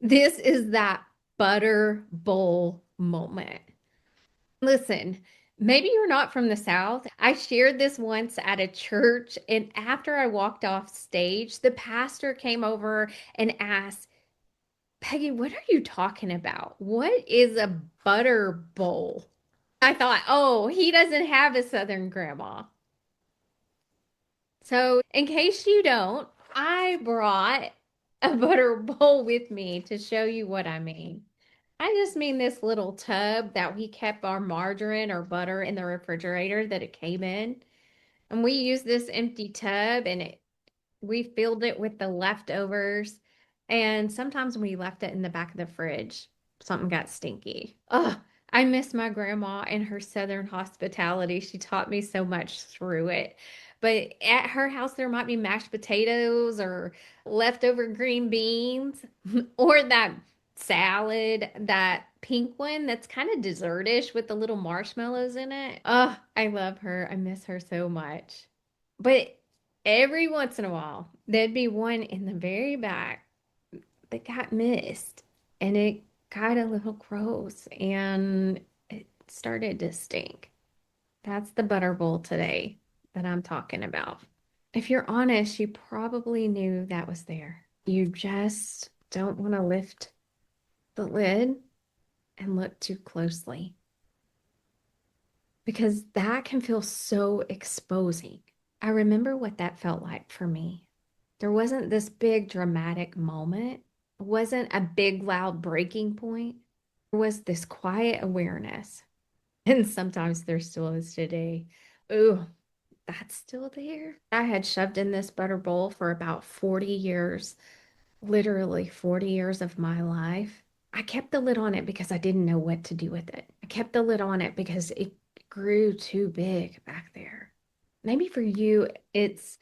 This is that butter bowl moment. Listen, maybe you're not from the South. I shared this once at a church, and after I walked off stage, the pastor came over and asked, Peggy, what are you talking about? What is a butter bowl? I thought, oh, he doesn't have a Southern grandma. So, in case you don't, I brought a butter bowl with me to show you what I mean. I just mean this little tub that we kept our margarine or butter in the refrigerator that it came in. And we used this empty tub and we filled it with the leftovers. And sometimes we left it in the back of the fridge. Something got stinky. Oh, I miss my grandma and her Southern hospitality. She taught me so much through it. But at her house, there might be mashed potatoes or leftover green beans or that salad, that pink one that's kind of dessertish with the little marshmallows in it. Oh, I love her. I miss her so much. But every once in a while, there'd be one in the very back that got missed and it got a little gross and it started to stink. That's the butter bowl today that I'm talking about. If you're honest, you probably knew that was there. You just don't want to lift the lid and look too closely because that can feel so exposing. I remember what that felt like for me. There wasn't this big dramatic moment. It wasn't a big loud breaking point. There was this quiet awareness. And sometimes there still is today. Ooh, that's still there. I had shoved in this butter bowl for about 40 years, literally 40 years of my life. I kept the lid on it because I didn't know what to do with it. I kept the lid on it because it grew too big back there. Maybe for you, it's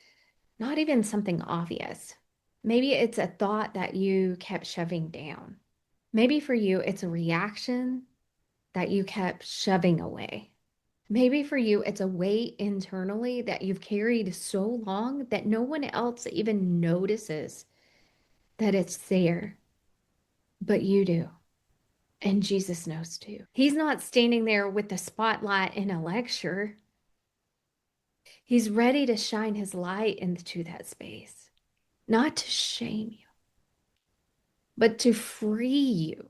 not even something obvious. Maybe it's a thought that you kept shoving down. Maybe for you, it's a reaction that you kept shoving away. Maybe for you, it's a weight internally that you've carried so long that no one else even notices that it's there, but you do. And Jesus knows too. He's not standing there with the spotlight in a lecture. He's ready to shine his light into that space, not to shame you, but to free you.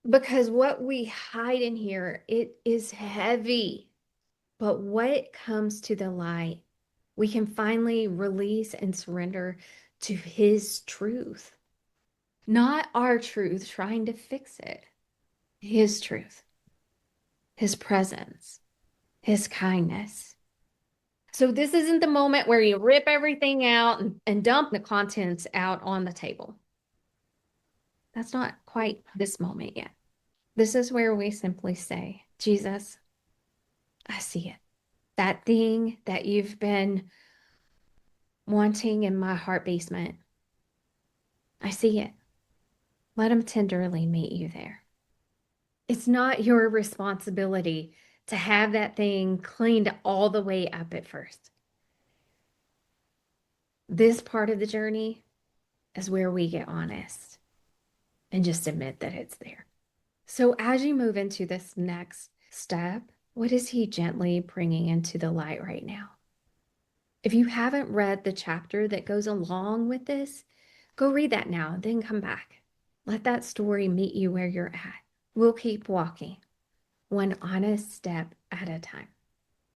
Because what we hide in here, it is heavy. But what comes to the light, we can finally release and surrender to his truth, not our truth trying to fix it. His truth, his presence, his kindness. So this isn't the moment where you rip everything out and dump the contents out on the table. That's not quite this moment yet. This is where we simply say, Jesus, I see it. That thing that you've been wanting in my heart basement, I see it. Let him tenderly meet you there. It's not your responsibility to have that thing cleaned all the way up at first. This part of the journey is where we get honest and just admit that it's there. So as you move into this next step, what is he gently bringing into the light right now? If you haven't read the chapter that goes along with this, go read that now, then come back. Let that story meet you where you're at. We'll keep walking, one honest step at a time.